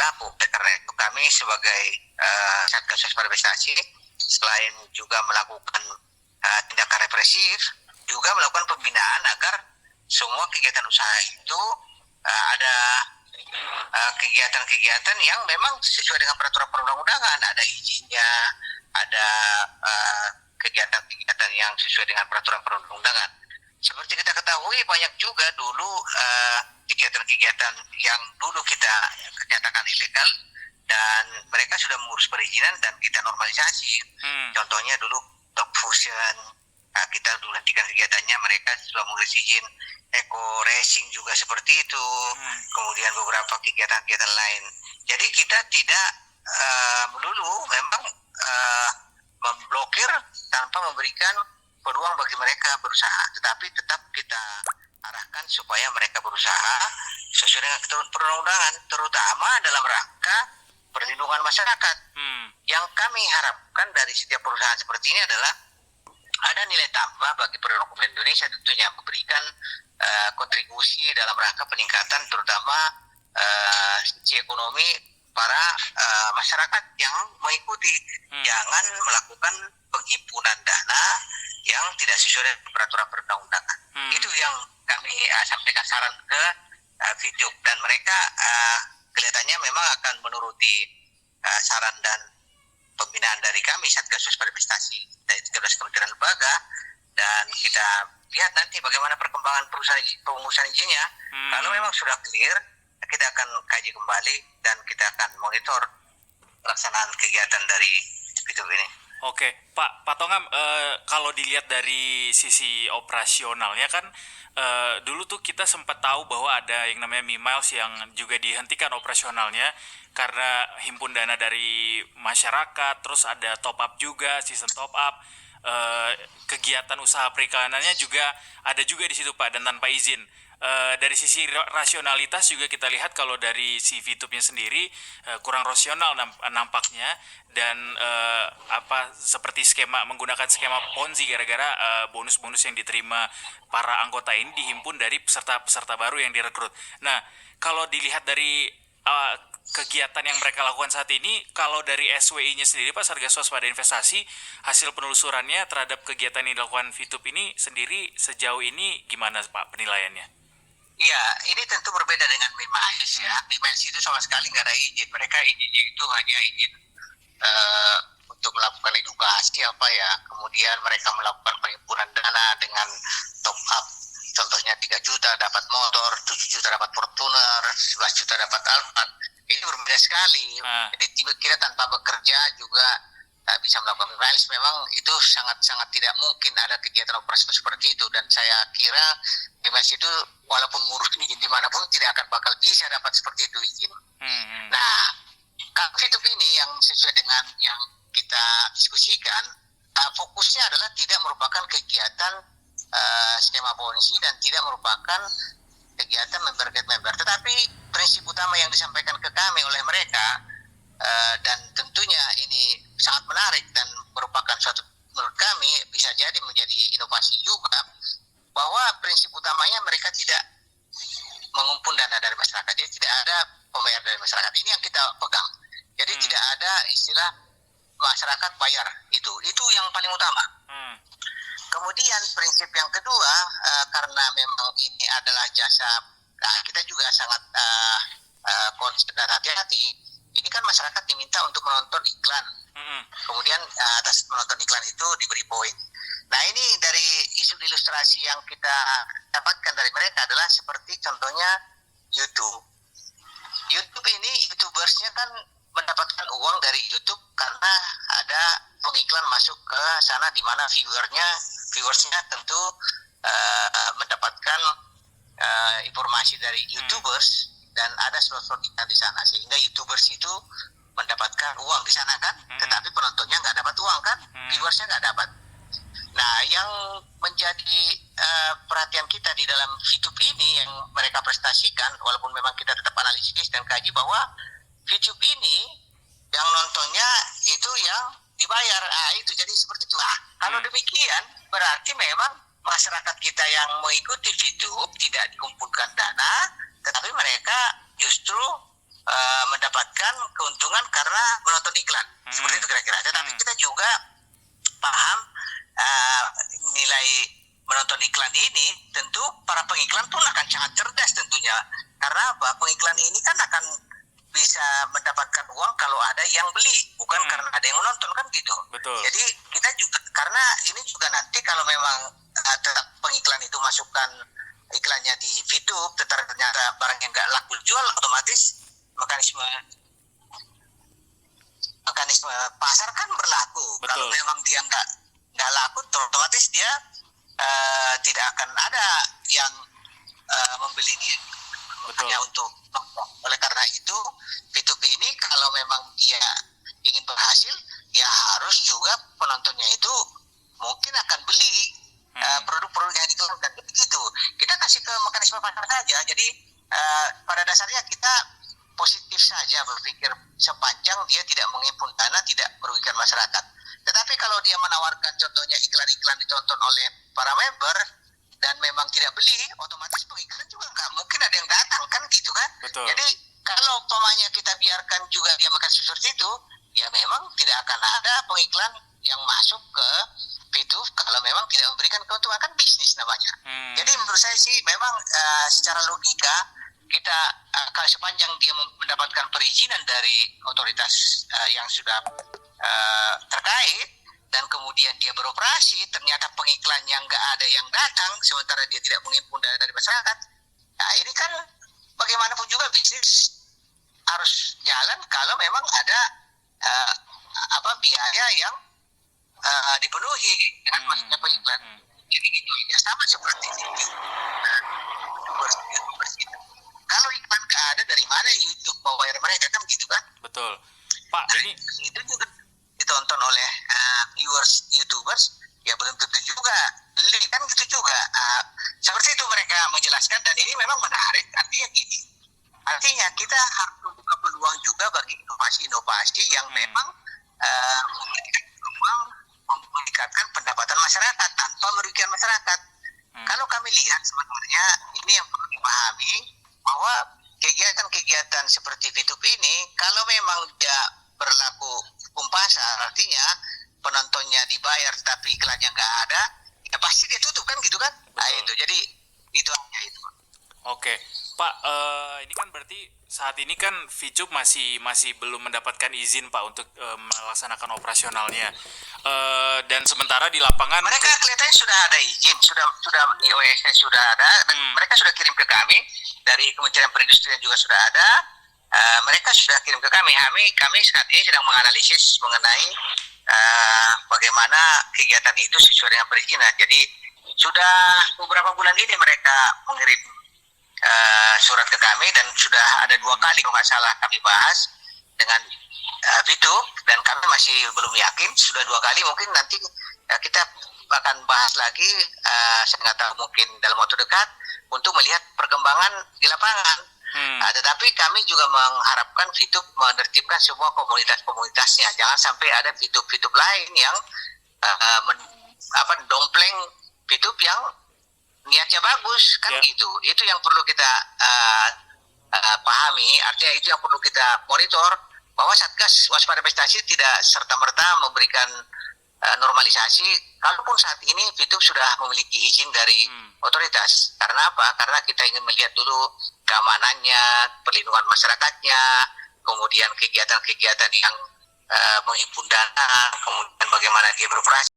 berlaku. Karena itu kami sebagai Satgas Waspada Investasi selain juga melakukan tindakan represif, juga melakukan pembinaan agar semua kegiatan usaha itu ada kegiatan-kegiatan yang memang sesuai dengan peraturan perundang-undangan, ada izinnya, ada kegiatan-kegiatan yang sesuai dengan peraturan perundang-undangan. Seperti kita ketahui banyak juga dulu kegiatan-kegiatan yang dulu kita nyatakan ilegal dan mereka sudah mengurus perizinan dan kita normalisasi. Contohnya dulu Top Fusion, kita dulu hentikan kegiatannya, mereka sudah mengurus izin. Eco Racing juga seperti itu, kemudian beberapa kegiatan-kegiatan lain. Jadi kita tidak melulu memang memblokir tanpa memberikan peluang bagi mereka berusaha, tetapi tetap kita arahkan supaya mereka berusaha sesuai dengan ketentuan perundang-undangan, terutama dalam rangka perlindungan masyarakat. Yang kami harapkan dari setiap perusahaan seperti ini adalah ada nilai tambah bagi perekonomian Indonesia, tentunya memberikan kontribusi dalam rangka peningkatan terutama sisi ekonomi para masyarakat yang mengikuti. Jangan melakukan penghimpunan dana yang tidak sesuai dengan peraturan perundang-undangan. Itu yang kami sampaikan saran ke Vityub, dan mereka kelihatannya memang akan menuruti saran dan pembinaan dari kami Satgas Waspada Investasi dari 13 kementerian lembaga, dan kita lihat nanti bagaimana perkembangan pengurusan izinnya. Kalau memang sudah clear, kita akan kaji kembali dan kita akan monitor pelaksanaan kegiatan dari Vityub ini. Oke, Pak Tongam, kalau dilihat dari sisi operasionalnya kan dulu tuh kita sempat tahu bahwa ada yang namanya Mimiles yang juga dihentikan operasionalnya karena himpun dana dari masyarakat, terus ada top up juga, season top up, kegiatan usaha perikanannya juga ada juga di situ Pak, dan tanpa izin. Dari sisi rasionalitas juga kita lihat kalau dari si Vityubnya sendiri kurang rasional nampaknya, dan seperti menggunakan skema Ponzi gara-gara bonus-bonus yang diterima para anggota ini dihimpun dari peserta baru yang direkrut. Nah, kalau dilihat dari kegiatan yang mereka lakukan saat ini, kalau dari SWI-nya sendiri Pak, Satgas Waspada Investasi, hasil penelusurannya terhadap kegiatan yang dilakukan Vityub ini sendiri sejauh ini gimana Pak penilaiannya? Iya, ini tentu berbeda dengan Mimiles ya. Mimiles itu sama sekali nggak ada izin. Mereka izinnya itu hanya izin untuk melakukan edukasi kemudian mereka melakukan penghimpunan dana dengan top up. Contohnya 3 juta dapat motor, 7 juta dapat Fortuner, 11 juta dapat Alphard. Ini berbeda sekali. Jadi kita tanpa bekerja juga bisa melakukan Mimiles. Memang itu sangat-sangat tidak mungkin ada kegiatan operasi seperti itu, dan saya kira Mimiles itu walaupun ngurus izin dimanapun tidak akan bakal bisa dapat seperti itu izin. Nah, Vityub ini yang sesuai dengan yang kita diskusikan, fokusnya adalah tidak merupakan kegiatan skema Ponzi dan tidak merupakan kegiatan member, tetapi prinsip utama yang disampaikan ke kami oleh mereka, dan tentunya ini sangat menarik dan merupakan suatu, menurut kami bisa jadi menjadi inovasi juga, bahwa prinsip utamanya mereka tidak mengumpul dana dari masyarakat. Jadi tidak ada pembayar dari masyarakat. Ini yang kita pegang. Jadi tidak ada istilah masyarakat bayar, itu yang paling utama. Kemudian prinsip yang kedua, karena memang ini adalah jasa, kita juga sangat concern dan hati-hati. Ini kan masyarakat diminta untuk menonton iklan. Kemudian atas menonton iklan itu diberi poin. Nah, ini dari isu ilustrasi yang kita dapatkan dari mereka adalah seperti contohnya YouTube. YouTube ini YouTubersnya kan mendapatkan uang dari YouTube karena ada pengiklan masuk ke sana, di mana viewersnya tentu mendapatkan informasi dari YouTubers, dan ada slot-slot iklan di sana, sehingga YouTubers itu mendapatkan uang di sana kan, tetapi penontonnya nggak dapat uang kan, viewersnya nggak dapat. Nah, yang menjadi perhatian kita di dalam Vityub ini yang mereka prestasikan, walaupun memang kita tetap analisis dan kaji bahwa Vityub ini yang nontonnya itu yang dibayar. Itu jadi seperti itu. Kalau demikian berarti memang masyarakat kita yang mengikuti Vityub tidak dikumpulkan dana, tetapi mereka justru mendapatkan keuntungan karena menonton iklan. Seperti itu kira-kira. Tetapi kita juga paham nilai menonton iklan ini, tentu para pengiklan pun akan sangat cerdas tentunya. Karena apa? Pengiklan ini kan akan bisa mendapatkan uang kalau ada yang beli, bukan karena ada yang menonton, kan gitu. Betul. Jadi kita juga, karena ini juga nanti kalau memang tetap pengiklan itu masukkan iklannya di VTube, ternyata barang yang nggak laku jual, otomatis mekanisme pasar kan berlaku. Betul. Kalau memang dia nggak laku, otomatis dia tidak akan ada yang membeli dia. Betul. Hanya untuk oleh karena itu VTube ini kalau memang dia ingin berhasil, ya harus juga penontonnya itu mungkin akan beli produk-produk yang diiklankan. Begitu. Kita kasih ke mekanisme pasar saja. Jadi pada dasarnya kita positif saja berpikir sepanjang dia tidak menghimpun dana, tidak merugikan masyarakat. Tetapi kalau dia menawarkan contohnya iklan-iklan ditonton oleh para member dan memang tidak beli, otomatis pengiklan juga nggak mungkin ada yang datang, kan gitu kan. Betul. Jadi kalau umpamanya kita biarkan juga dia makan seperti itu, ya memang tidak akan ada pengiklan yang masuk ke VTube kalau memang tidak memberikan keuntungan, kan bisnis namanya. Jadi menurut saya sih memang secara logika kita kalau sepanjang dia mendapatkan perizinan dari otoritas yang sudah terkait dan kemudian dia beroperasi, ternyata pengiklannya nggak ada yang datang sementara dia tidak menghimpun dana dari masyarakat. Nah ini kan bagaimanapun juga bisnis harus jalan kalau memang ada biaya yang dipenuhi dengan masuknya pengiklan. Jadi gitu ya, sama seperti ini. Kalau iklan nggak ada, dari mana YouTube mau bayar mereka, kan gitu kan? Betul. Pak, Nah, ini itu juga ditonton oleh viewers YouTubers, ya belum tentu juga beli, kan gitu juga. Seperti itu mereka menjelaskan, dan ini memang menarik. Artinya gini, artinya kita harus membuka peluang juga bagi inovasi-inovasi yang memang memberikan peluang meningkatkan pendapatan masyarakat tanpa merugikan masyarakat. Kalau kami lihat sebenarnya ini yang perlu dipahami, bahwa kegiatan-kegiatan seperti VTube ini kalau memang dia berlaku hukum pasar, artinya penontonnya dibayar tapi iklannya nggak ada, ya pasti dia tutup, kan gitu kan. Nah itu, jadi itu hanya itu. Oke, Pak, ini kan berarti saat ini kan VTube masih belum mendapatkan izin Pak untuk melaksanakan operasionalnya, dan sementara di lapangan Mereka kelihatannya sudah ada izin, sudah IOS sudah ada, dan mereka sudah kirim ke kami dari Kementerian Perindustrian juga sudah ada. Mereka sudah kirim ke kami. Kami saat ini sedang menganalisis mengenai bagaimana kegiatan itu sesuai dengan perizinan. Jadi sudah beberapa bulan ini mereka mengirim surat ke kami, dan sudah ada 2 kali kalau nggak salah kami bahas dengan VTube, dan kami masih belum yakin. Sudah 2 kali, mungkin nanti kita akan bahas lagi, saya nggak tahu, mungkin dalam waktu dekat untuk melihat perkembangan di lapangan. Tetapi kami juga mengharapkan VTube menertibkan semua komunitas-komunitasnya. Jangan sampai ada VTube lain yang dompleng VTube yang niatnya bagus, kan gitu. Itu yang perlu kita pahami. Artinya itu yang perlu kita monitor, bahwa Satgas Waspada Investasi tidak serta-merta memberikan normalisasi. Kalaupun saat ini VTube sudah memiliki izin dari otoritas. Karena apa? Karena kita ingin melihat dulu keamanannya, perlindungan masyarakatnya, kemudian kegiatan-kegiatan yang menghimpun dana, kemudian bagaimana dia beroperasi.